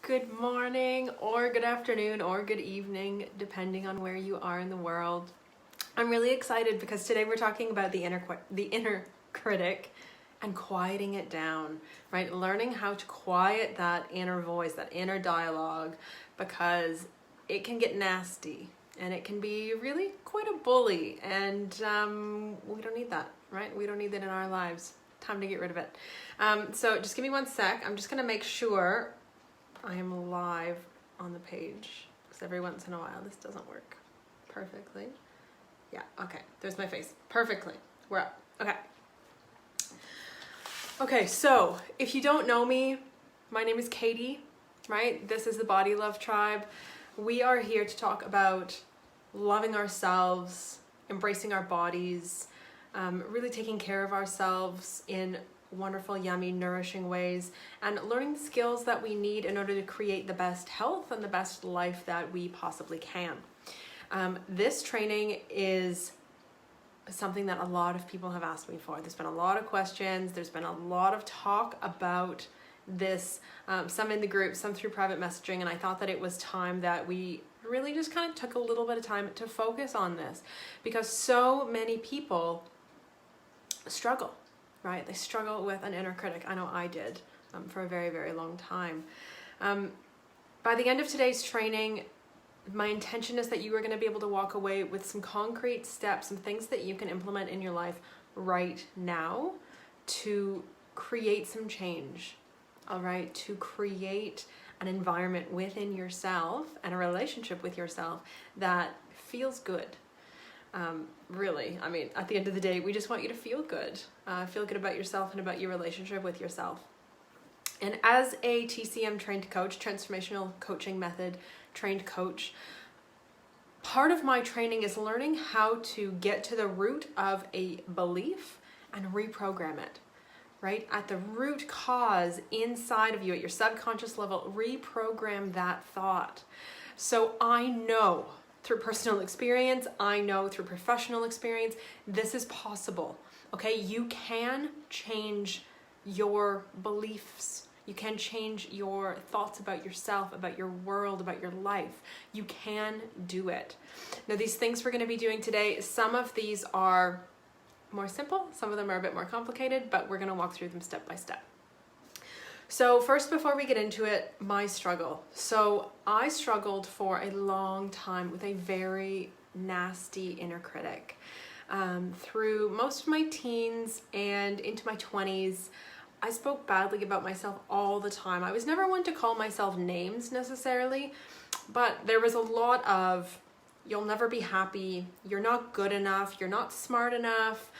Good morning or good afternoon or good evening, depending on where you are in the world. I'm really excited because today we're talking about the inner critic and quieting it down, right? Learning how to quiet that inner voice, that inner dialogue, because it can get nasty and it can be really quite a bully, and we don't need that, right? We don't need that in our lives. Time to get rid of it. So just give me one sec. I'm just gonna make sure I am live on the page, because every once in a while this doesn't work perfectly. Yeah, okay, there's my face. Perfectly, we're up, okay. Okay, so if you don't know me, my name is Katie, right? This is the Body Love Tribe. We are here to talk about loving ourselves, embracing our bodies, really taking care of ourselves in wonderful, yummy, nourishing ways, and learning the skills that we need in order to create the best health and the best life that we possibly can. This training is something that a lot of people have asked me for. There's been a lot of questions. There's been a lot of talk about this, some in the group, some through private messaging, and I thought that it was time that we really just kind of took a little bit of time to focus on this, because so many people struggle, right? They struggle with an inner critic. I know I did for a very, very long time. By the end of today's training, my intention is that you are going to be able to walk away with some concrete steps, some things that you can implement in your life right now to create some change, all right? To create an environment within yourself and a relationship with yourself that feels good. Really, I mean, at the end of the day, we just want you to feel good about yourself and about your relationship with yourself. And as a TCM trained coach, transformational coaching method trained coach, part of my training is learning how to get to the root of a belief and reprogram it, right? At the root cause inside of you, at your subconscious level, reprogram that thought. So I know through personal experience, I know through professional experience, this is possible, okay? You can change your beliefs. You can change your thoughts about yourself, about your world, about your life. You can do it. Now, these things we're going to be doing today, some of these are more simple, some of them are a bit more complicated, but we're going to walk through them step by step. So first, before we get into it, my struggle. So I struggled for a long time with a very nasty inner critic. Through most of my teens and into my 20s, I spoke badly about myself all the time. I was never one to call myself names necessarily, but there was a lot of, you'll never be happy, you're not good enough, you're not smart enough,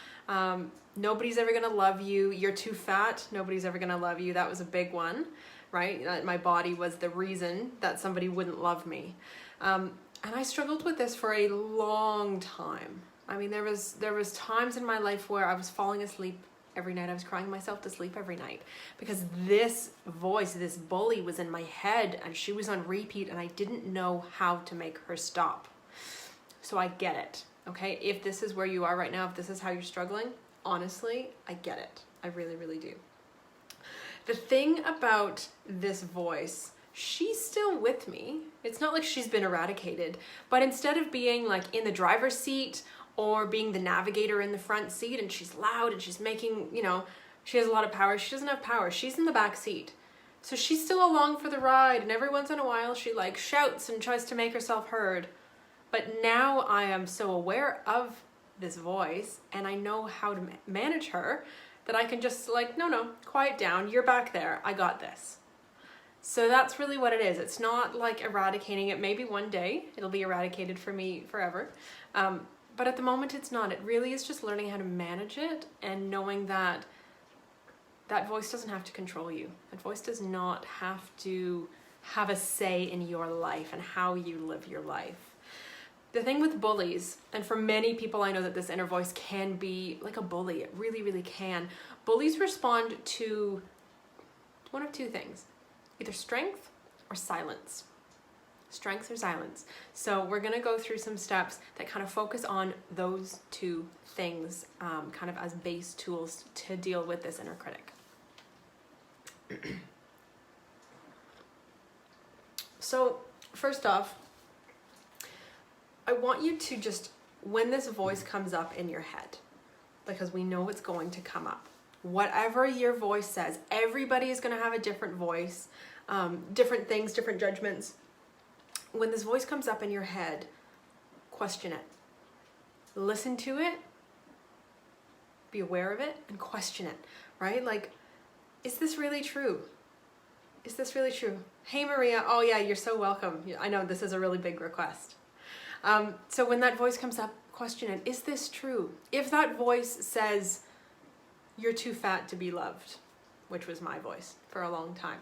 nobody's ever gonna love you, you're too fat, nobody's ever gonna love you. That was a big one, right? My body was the reason that somebody wouldn't love me. And I struggled with this for a long time. I mean, there was times in my life where I was falling asleep every night. I was crying myself to sleep every night because this voice, this bully was in my head and she was on repeat and I didn't know how to make her stop. So I get it, okay? If this is where you are right now, if this is how you're struggling, honestly, I get it. I really, really do. The thing about this voice, she's still with me. It's not like she's been eradicated, but instead of being like in the driver's seat or being the navigator in the front seat and she's loud and she's making, she has a lot of power, she doesn't have power. She's in the back seat. So she's still along for the ride, and every once in a while she like shouts and tries to make herself heard. But now I am so aware of this voice and I know how to manage her that I can just like, no, quiet down. You're back there. I got this. So that's really what it is. It's not like eradicating it. Maybe one day it'll be eradicated for me forever. But at the moment it's not. It really is just learning how to manage it and knowing that that voice doesn't have to control you. That voice does not have to have a say in your life and how you live your life. The thing with bullies, and for many people I know that this inner voice can be like a bully. It really, really can. Bullies respond to one of two things, either strength or silence. Strength or silence. So we're gonna go through some steps that kind of focus on those two things, kind of as base tools to deal with this inner critic. So first off, I want you to just, when this voice comes up in your head, because we know it's going to come up, whatever your voice says, everybody is going to have a different voice, different things, different judgments. When this voice comes up in your head, question it. Listen to it, be aware of it, and question it, right? Like, is this really true? Is this really true? Hey, Maria. Oh, yeah, you're so welcome. I know this is a really big request. So when that voice comes up, question it. Is this true? If that voice says, you're too fat to be loved, which was my voice for a long time,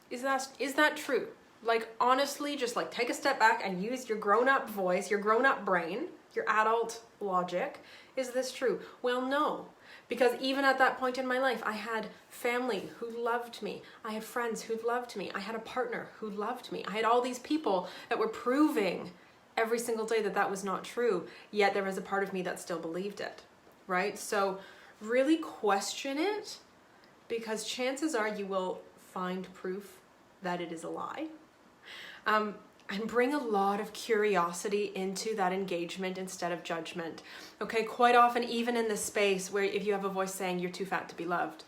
is that true? Like, honestly, just like take a step back and use your grown-up voice, your grown-up brain, your adult logic. Is this true? Well, no. Because even at that point in my life, I had family who loved me. I had friends who loved me. I had a partner who loved me. I had all these people that were proving every single day that that was not true. Yet there was a part of me that still believed it, right? So really question it, because chances are you will find proof that it is a lie. And bring a lot of curiosity into that engagement instead of judgment. Okay, quite often, even in the space where if you have a voice saying you're too fat to be loved,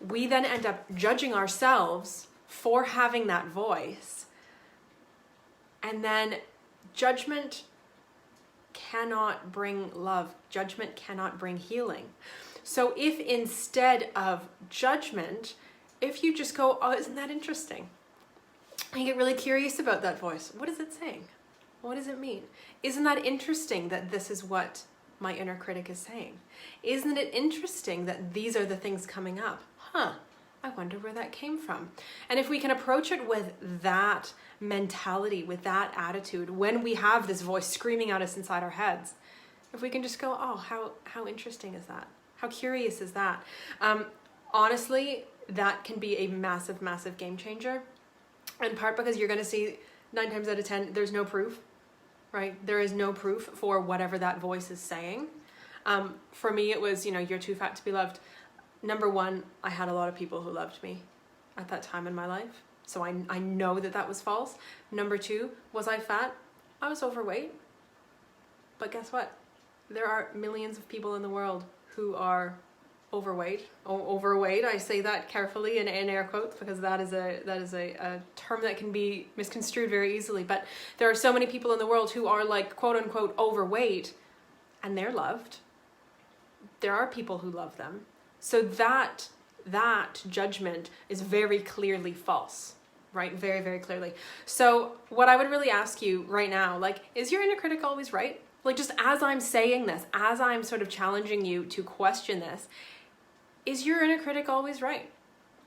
we then end up judging ourselves for having that voice. And then judgment cannot bring love. Judgment cannot bring healing. So if instead of judgment, if you just go, oh, isn't that interesting? I get really curious about that voice. What is it saying? What does it mean? Isn't that interesting that this is what my inner critic is saying? Isn't it interesting that these are the things coming up? I wonder where that came from. And if we can approach it with that mentality, with that attitude, when we have this voice screaming at us inside our heads, if we can just go, oh, how interesting is that? How curious is that? Honestly, that can be a massive, massive game changer. In part because you're going to see 9 times out of 10, there's no proof, right? There is no proof for whatever that voice is saying. For me, it was, you're too fat to be loved. Number one, I had a lot of people who loved me at that time in my life. So I know that that was false. Number two, was I fat? I was overweight. But guess what? There are millions of people in the world who are overweight. I say that carefully in air quotes, because that is a term that can be misconstrued very easily. But there are so many people in the world who are like quote unquote overweight, and they're loved. There are people who love them. So that judgment is very clearly false, right? Very, very clearly. So what I would really ask you right now, like, is your inner critic always right? Like, just as I'm saying this, as I'm sort of challenging you to question this, is your inner critic always right?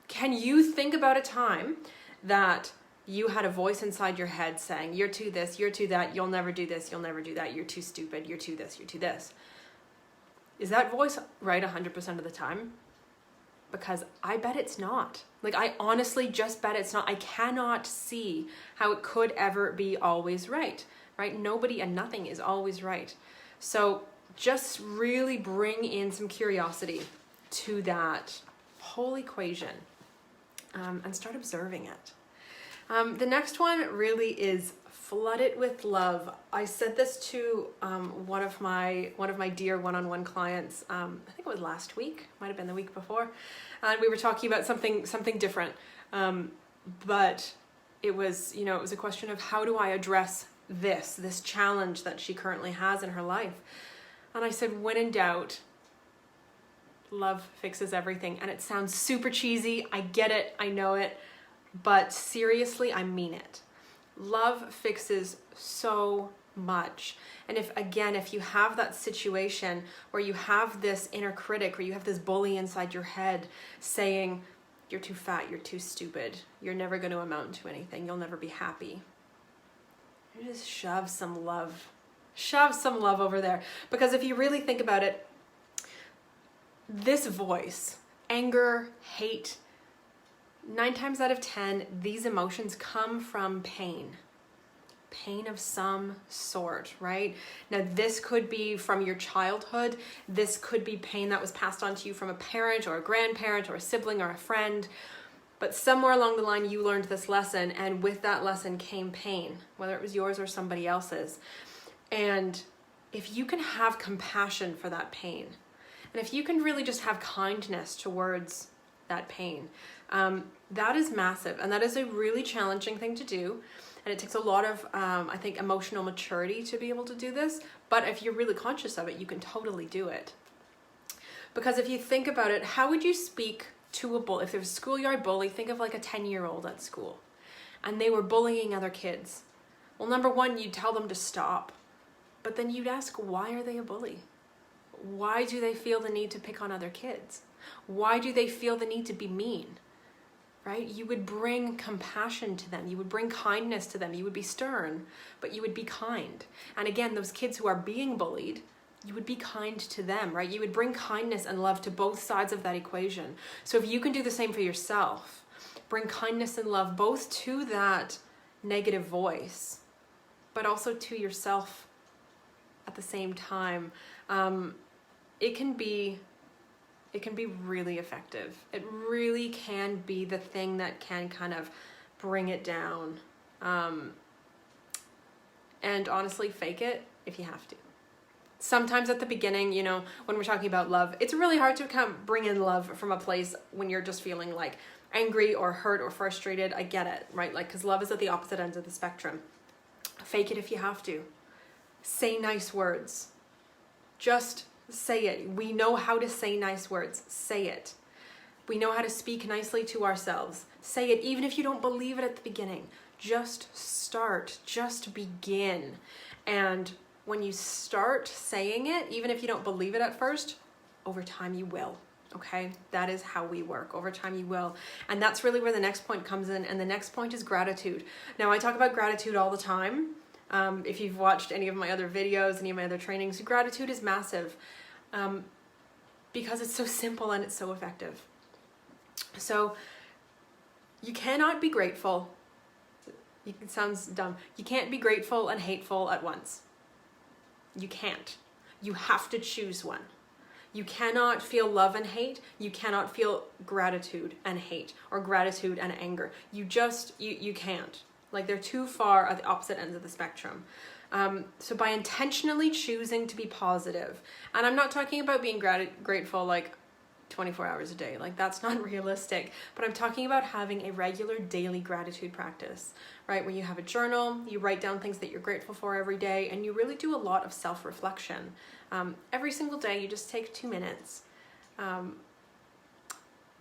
Can you think about a time that you had a voice inside your head saying, you're too this, you're too that, you'll never do this, you'll never do that, you're too stupid, you're too this, you're too this? Is that voice right 100% of the time? Because I bet it's not. Like, I honestly just bet it's not. I cannot see how it could ever be always right, right? Nobody and nothing is always right. So just really bring in some curiosity to that whole equation, and start observing it. The next one really is flood it with love. I said this to one of my dear one-on-one clients. I think it was last week, might have been the week before, and we were talking about something different. But it was a question of, how do I address this challenge that she currently has in her life? And I said, when in doubt, love fixes everything. And it sounds super cheesy. I get it. I know it. But seriously, I mean it. Love fixes so much. And if you have that situation where you have this inner critic, where you have this bully inside your head saying, you're too fat, you're too stupid, you're never going to amount to anything, you'll never be happy, you just shove some love over there. Because if you really think about it, this voice, anger, hate, 9 times out of 10, these emotions come from pain of some sort, right? Now, this could be from your childhood. This could be pain that was passed on to you from a parent or a grandparent or a sibling or a friend. But somewhere along the line, you learned this lesson, and with that lesson came pain, whether it was yours or somebody else's. And if you can have compassion for that pain, and if you can really just have kindness towards that pain, that is massive. And that is a really challenging thing to do. And it takes a lot of, I think, emotional maturity to be able to do this. But if you're really conscious of it, you can totally do it. Because if you think about it, how would you speak to a bully? If there was a schoolyard bully, think of like a 10-year-old at school, and they were bullying other kids. Well, number one, you'd tell them to stop. But then you'd ask, why are they a bully? Why do they feel the need to pick on other kids? Why do they feel the need to be mean? Right? You would bring compassion to them. You would bring kindness to them. You would be stern, but you would be kind. And again, those kids who are being bullied, you would be kind to them, right? You would bring kindness and love to both sides of that equation. So if you can do the same for yourself, bring kindness and love both to that negative voice, but also to yourself at the same time, it can be really effective. It really can be the thing that can kind of bring it down. And honestly, fake it if you have to. Sometimes at the beginning, you know, when we're talking about love, it's really hard to kind of bring in love from a place when you're just feeling like angry or hurt or frustrated. I get it, right? Like, because love is at the opposite ends of the spectrum. Fake it if you have to. Say nice words. Just say it. We know how to say nice words. Say it. We know how to speak nicely to ourselves. Say it even if you don't believe it at the beginning. Just start. Just begin. And when you start saying it, even if you don't believe it at first, over time you will, okay? That is how we work. Over time you will. And that's really where the next point comes in, and the next point is gratitude. Now, I talk about gratitude all the time. If you've watched any of my other videos, any of my other trainings, gratitude is massive because it's so simple and it's so effective. So you cannot be grateful. It sounds dumb. You can't be grateful and hateful at once. You can't. You have to choose one. You cannot feel love and hate. You cannot feel gratitude and hate, or gratitude and anger. You can't. Like, they're too far at the opposite ends of the spectrum. So by intentionally choosing to be positive, and I'm not talking about being grateful like 24 hours a day, like that's not realistic, but I'm talking about having a regular daily gratitude practice, right? When you have a journal, you write down things that you're grateful for every day, and you really do a lot of self-reflection. Every single day, you just take 2 minutes.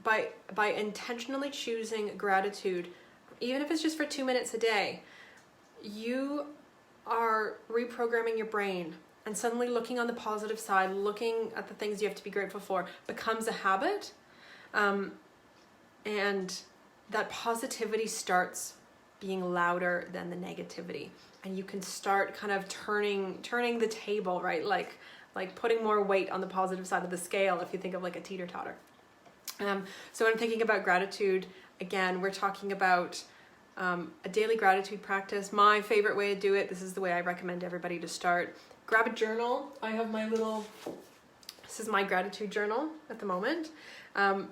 By intentionally choosing gratitude, even if it's just for 2 minutes a day, you are reprogramming your brain, and suddenly looking on the positive side, looking at the things you have to be grateful for, becomes a habit. And that positivity starts being louder than the negativity. And you can start kind of turning the table, right? Like putting more weight on the positive side of the scale, if you think of like a teeter-totter. So when I'm thinking about gratitude, again, we're talking about a daily gratitude practice. My favorite way to do it, this is the way I recommend everybody to start. Grab a journal. I have this is my gratitude journal at the moment. And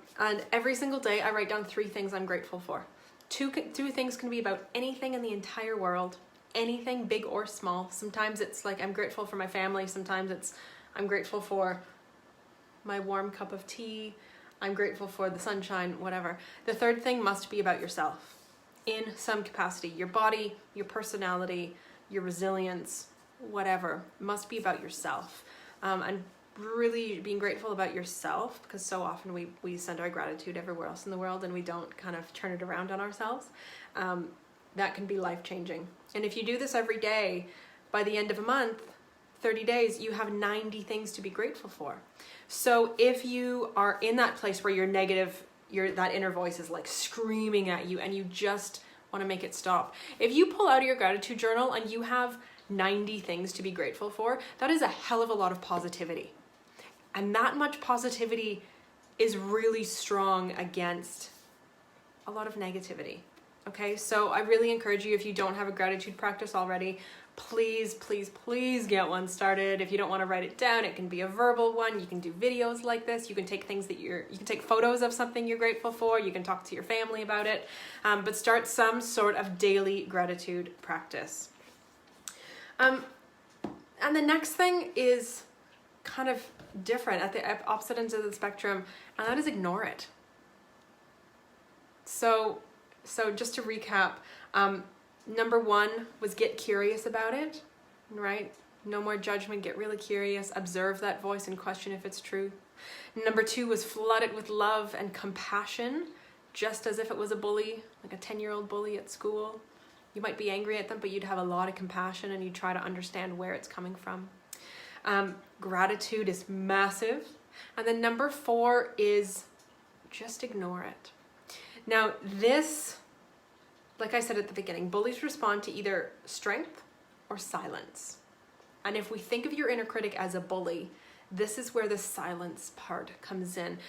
every single day I write down 3 things I'm grateful for. Two things can be about anything in the entire world, anything big or small. Sometimes it's like I'm grateful for my family. Sometimes it's I'm grateful for my warm cup of tea. I'm grateful for the sunshine, whatever. The third thing must be about yourself in some capacity. Your body, your personality, your resilience, whatever, must be about yourself. And really being grateful about yourself, because so often we send our gratitude everywhere else in the world and we don't kind of turn it around on ourselves. That can be life-changing. And if you do this every day, by the end of a month, 30 days, you have 90 things to be grateful for. So if you are in that place where you're negative, that inner voice is like screaming at you and you just want to make it stop. If you pull out your gratitude journal and you have 90 things to be grateful for, that is a hell of a lot of positivity. And that much positivity is really strong against a lot of negativity. Okay, so I really encourage you, if you don't have a gratitude practice already, please, please, please get one started. If you don't want to write it down, it can be a verbal one. You can do videos like this. You can take things that you can take photos of something you're grateful for. You can talk to your family about it, but start some sort of daily gratitude practice. And the next thing is kind of different, at the opposite ends of the spectrum, and that is ignore it. So just to recap, number one was get curious about it, right? No more judgment, get really curious, observe that voice and question if it's true. Number two was flood it with love and compassion, just as if it was a bully, like a 10-year-old bully at school. You might be angry at them, but you'd have a lot of compassion and you'd try to understand where it's coming from. Gratitude is massive. And then number four is just ignore it. Now this, like I said at the beginning, bullies respond to either strength or silence. And if we think of your inner critic as a bully, this is where the silence part comes in.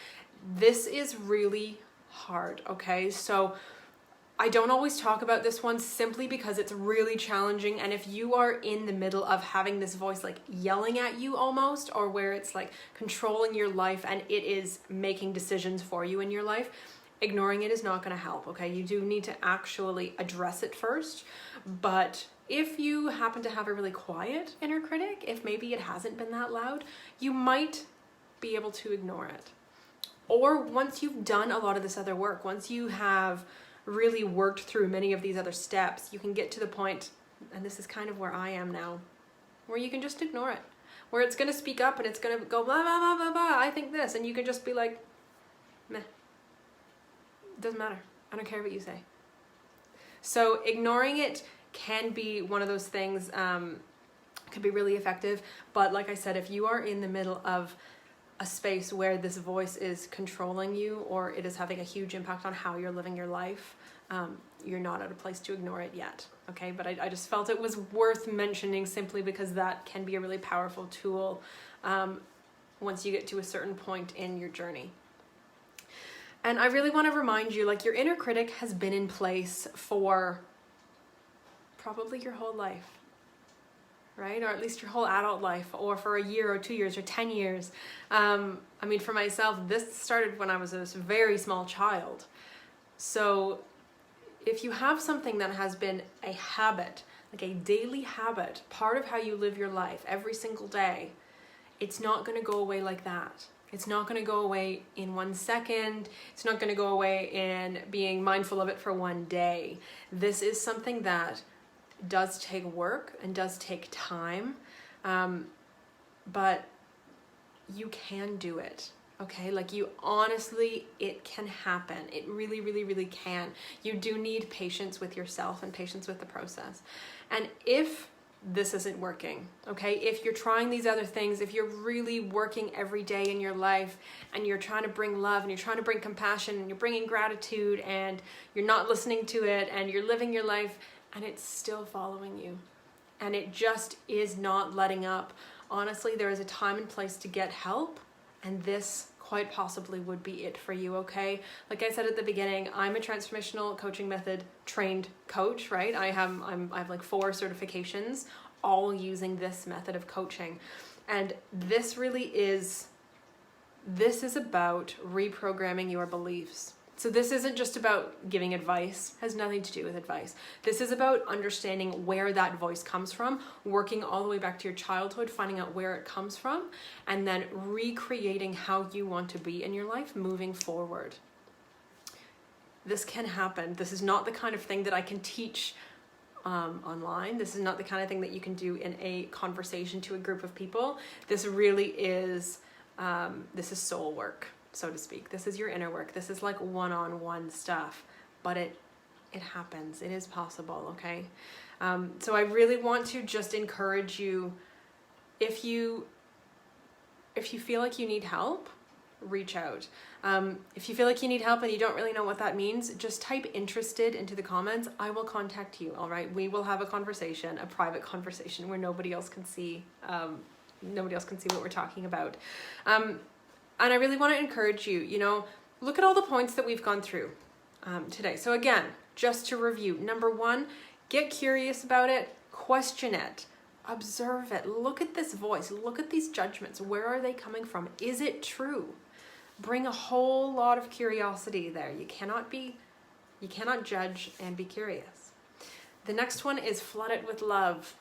This is really hard, okay? So I don't always talk about this one simply because it's really challenging. And if you are in the middle of having this voice like yelling at you almost, or where it's like controlling your life and it is making decisions for you in your life, ignoring it is not going to help, okay? You do need to actually address it first. But if you happen to have a really quiet inner critic, if maybe it hasn't been that loud, you might be able to ignore it. Or once you've done a lot of this other work, once you have really worked through many of these other steps, you can get to the point, and this is kind of where I am now, where you can just ignore it, where it's going to speak up and it's going to go blah, blah, blah, blah, blah, I think this, and you can just be like, meh. Doesn't matter. I don't care what you say. So ignoring it can be one of those things, could be really effective. But like I said, if you are in the middle of a space where this voice is controlling you, or it is having a huge impact on how you're living your life, you're not at a place to ignore it yet. Okay, but I just felt it was worth mentioning simply because that can be a really powerful tool once you get to a certain point in your journey. And I really want to remind you, like, your inner critic has been in place for probably your whole life, right? Or at least your whole adult life, or for a year or 2 years or 10 years. I mean, for myself, this started when I was a very small child. So if you have something that has been a habit, like a daily habit, part of how you live your life every single day, it's not going to go away like that. It's not going to go away in 1 second. It's not going to go away in being mindful of it for one day. This is something that does take work and does take time, but you can do it, okay? Like, you honestly, it can happen. It really, really, really can. You do need patience with yourself and patience with the process. And if this isn't working, okay? If you're trying these other things, if you're really working every day in your life and you're trying to bring love and you're trying to bring compassion and you're bringing gratitude and you're not listening to it and you're living your life and it's still following you and it just is not letting up, honestly, there is a time and place to get help, and this quite possibly would be it for you, okay? Like I said at the beginning, I'm a transformational coaching method trained coach, right? I have like 4 certifications, all using this method of coaching. And this is about reprogramming your beliefs. So this isn't just about giving advice, has nothing to do with advice. This is about understanding where that voice comes from, working all the way back to your childhood, finding out where it comes from, and then recreating how you want to be in your life moving forward. This can happen. This is not the kind of thing that I can teach online. This is not the kind of thing that you can do in a conversation to a group of people. This really is, this is soul work, so to speak. This is your inner work. This is like one-on-one stuff, but it happens. It is possible, okay? So I really want to just encourage you, if you feel like you need help, reach out. If you feel like you need help and you don't really know what that means, just type interested into the comments. I will contact you, all right? We will have a conversation, a private conversation where nobody else can see what we're talking about. And I really want to encourage you, look at all the points that we've gone through today. So again, just to review. Number one, get curious about it, question it, observe it, look at this voice, look at these judgments. Where are they coming from? Is it true? Bring a whole lot of curiosity there. You cannot judge and be curious. The next one is flood it with love,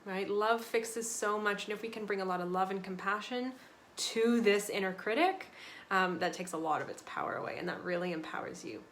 right? Love fixes so much. And if we can bring a lot of love and compassion to this inner critic, that takes a lot of its power away, and that really empowers you.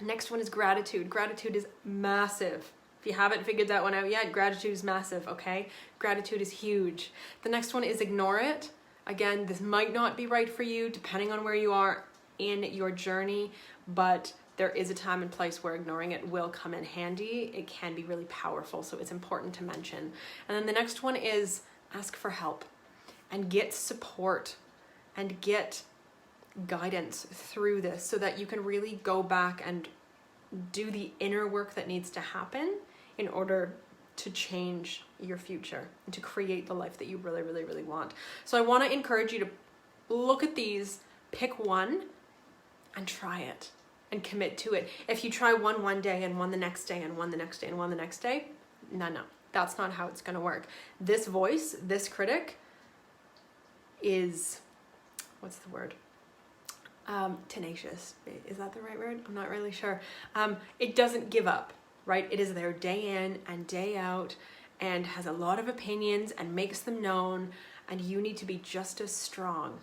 Next one is gratitude. Gratitude is massive. If you haven't figured that one out yet, gratitude is massive, okay? Gratitude is huge. The next one is ignore it. Again, this might not be right for you depending on where you are in your journey, but there is a time and place where ignoring it will come in handy. It can be really powerful, so it's important to mention. And then the next one is ask for help and get support and get guidance through this so that you can really go back and do the inner work that needs to happen in order to change your future and to create the life that you really, really, really want. So I want to encourage you to look at these, pick one and try it and commit to it. If you try one day and one the next day and one the next day and one the next day, no, that's not how it's going to work. This voice, this critic is, what's the word? Tenacious. Is that the right word? I'm not really sure. It doesn't give up, right? It is there day in and day out and has a lot of opinions and makes them known, and you need to be just as strong.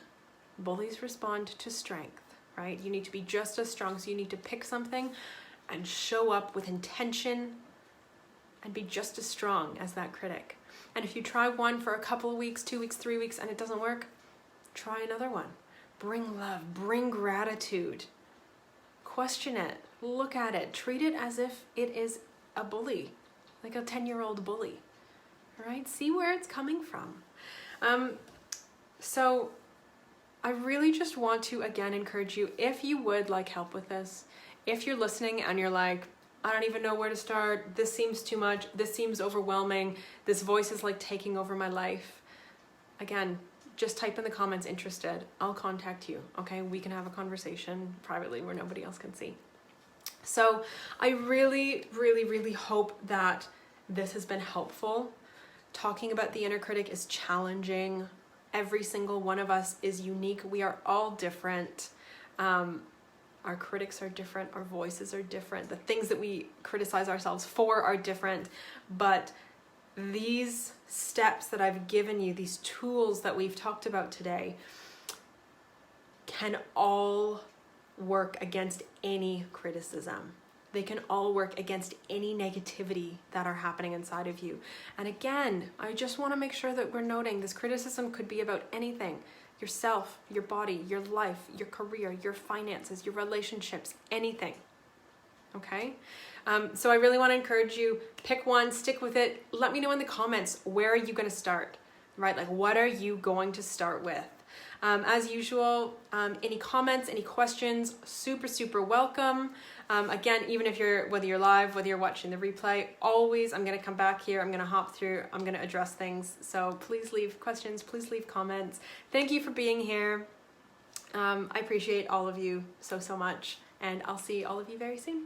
Bullies respond to strength, right? You need to be just as strong, so you need to pick something and show up with intention and be just as strong as that critic. And if you try one for a couple of weeks, 2 weeks, 3 weeks, and it doesn't work, try another one. Bring love, bring gratitude, question it, look at it, treat it as if it is a bully, like a 10-year-old bully, right? See where it's coming from. So I really just want to, again, encourage you, if you would like help with this, if you're listening and you're like, I don't even know where to start, this seems too much, this seems overwhelming, this voice is like taking over my life, again, just type in the comments interested. I'll contact you, okay? We can have a conversation privately where nobody else can see. So I really, really, really hope that this has been helpful. Talking about the inner critic is challenging. Every single one of us is unique. We are all different. Our critics are different. Our voices are different. The things that we criticize ourselves for are different. But these steps that I've given you, these tools that we've talked about today, can all work against any criticism. They can all work against any negativity that are happening inside of you. And again, I just want to make sure that we're noting this criticism could be about anything. Yourself, your body, your life, your career, your finances, your relationships, anything. Okay? So I really want to encourage you, pick one, stick with it. Let me know in the comments, where are you going to start, right? Like, what are you going to start with? As usual, any comments, any questions, super, super welcome. Again, even if whether you're live, whether you're watching the replay, always, I'm going to come back here. I'm going to hop through. I'm going to address things. So please leave questions. Please leave comments. Thank you for being here. I appreciate all of you so, so much. And I'll see all of you very soon.